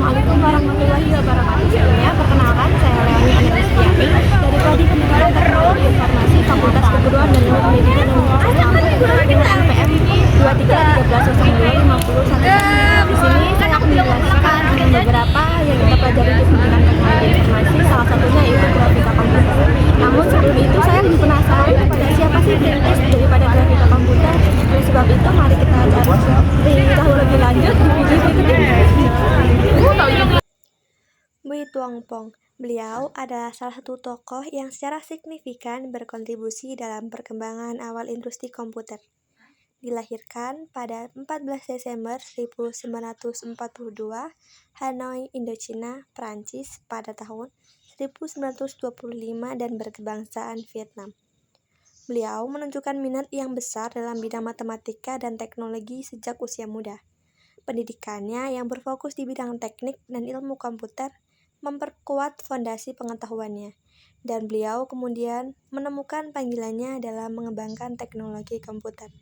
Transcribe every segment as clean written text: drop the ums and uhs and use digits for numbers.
Assalamualaikum warahmatullahi wabarakatuh. Sebelumnya, perkenalkan saya Leoni Anaristiani dari Prodi Pendidikan Teknologi Informasi Fakultas Keguruan dan Ilmu Pendidikan Universitas dengan NPM 2313025011. Di sini saya akan menjelaskan beberapa yang kita pelajari di Pendidikan Teknologi Informasi, salah satunya yaitu grafika komputer. Namun sebelum itu saya lebih penasaran kepada siapa sih perintis daripada grafika komputer. Oleh sebab itu, mari kita cari tahu lebih lanjut di video berikut ini. Bui Tuongpong. Beliau adalah salah satu tokoh yang secara signifikan berkontribusi dalam perkembangan awal industri komputer. Dilahirkan pada 14 Desember 1942, Hanoi, Indochina, Prancis pada tahun 1925 dan berkebangsaan Vietnam. Beliau menunjukkan minat yang besar dalam bidang matematika dan teknologi sejak usia muda. Pendidikannya yang berfokus di bidang teknik dan ilmu komputer memperkuat fondasi pengetahuannya, dan beliau kemudian menemukan panggilannya dalam mengembangkan teknologi komputer.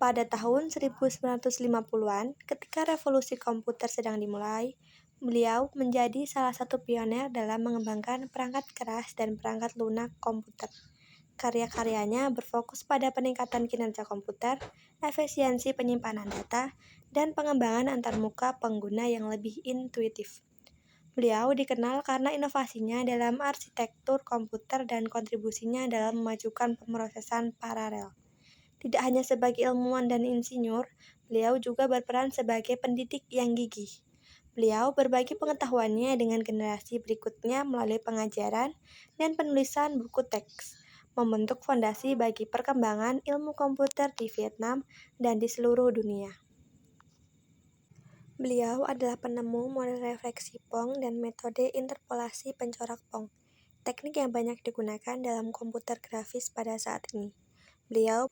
Pada tahun 1950-an, ketika revolusi komputer sedang dimulai, beliau menjadi salah satu pioner dalam mengembangkan perangkat keras dan perangkat lunak komputer. Karya-karyanya berfokus pada peningkatan kinerja komputer, efisiensi penyimpanan data, dan pengembangan antarmuka pengguna yang lebih intuitif. Beliau dikenal karena inovasinya dalam arsitektur komputer dan kontribusinya dalam memajukan pemrosesan paralel. Tidak hanya sebagai ilmuwan dan insinyur, beliau juga berperan sebagai pendidik yang gigih. Beliau berbagi pengetahuannya dengan generasi berikutnya melalui pengajaran dan penulisan buku teks, membentuk fondasi bagi perkembangan ilmu komputer di Vietnam dan di seluruh dunia. Beliau adalah penemu model refleksi Phong dan metode interpolasi pencorak Phong, teknik yang banyak digunakan dalam komputer grafis pada saat ini. Beliau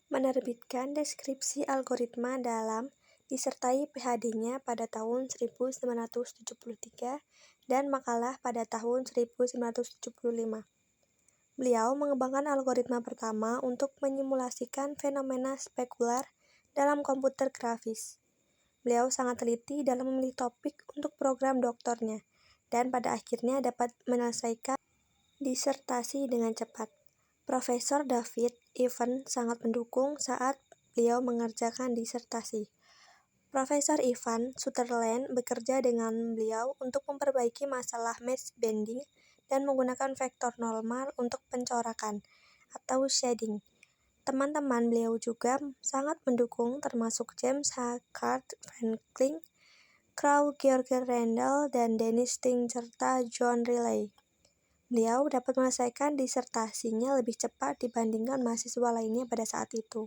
menerbitkan deskripsi algoritma dalam disertai PhD-nya pada tahun 1973 dan makalah pada tahun 1975. Beliau mengembangkan algoritma pertama untuk menyimulasikan fenomena spekular dalam komputer grafis. Beliau sangat teliti dalam memilih topik untuk program doktornya, dan pada akhirnya dapat menyelesaikan disertasi dengan cepat. Profesor David Evan sangat mendukung saat beliau mengerjakan disertasi. Profesor Ivan Sutherland bekerja dengan beliau untuk memperbaiki masalah mesh bending dan menggunakan vektor normal untuk pencorakan atau shading. Teman-teman beliau juga sangat mendukung, termasuk James Huckard Franklin, Carl George Randall, dan Dennis Sting serta John Riley. Beliau dapat menyelesaikan disertasinya lebih cepat dibandingkan mahasiswa lainnya pada saat itu.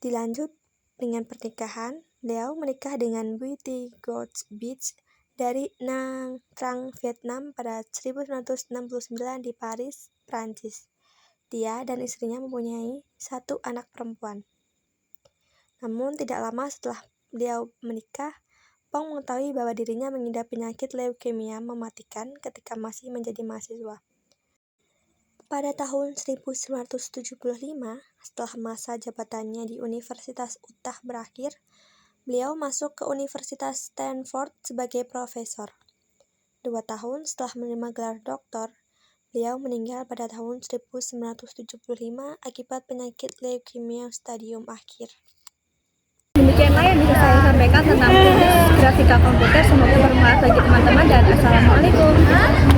Dilanjut dengan pernikahan, beliau menikah dengan Bui Thi Goch Bich dari Nha Trang, Vietnam pada 1969 di Paris, Prancis. Dia dan istrinya mempunyai satu anak perempuan. Namun tidak lama setelah beliau menikah, Phong mengetahui bahwa dirinya mengidap penyakit leukemia mematikan ketika masih menjadi mahasiswa. Pada tahun 1975, setelah masa jabatannya di Universitas Utah berakhir, beliau masuk ke Universitas Stanford sebagai profesor. 2 tahun setelah menerima gelar doktor, beliau meninggal pada tahun 1975 akibat penyakit leukemia stadium akhir. Demikianlah yang bisa saya sampaikan tentang grafika komputer. Semoga bermanfaat bagi teman-teman dan assalamualaikum.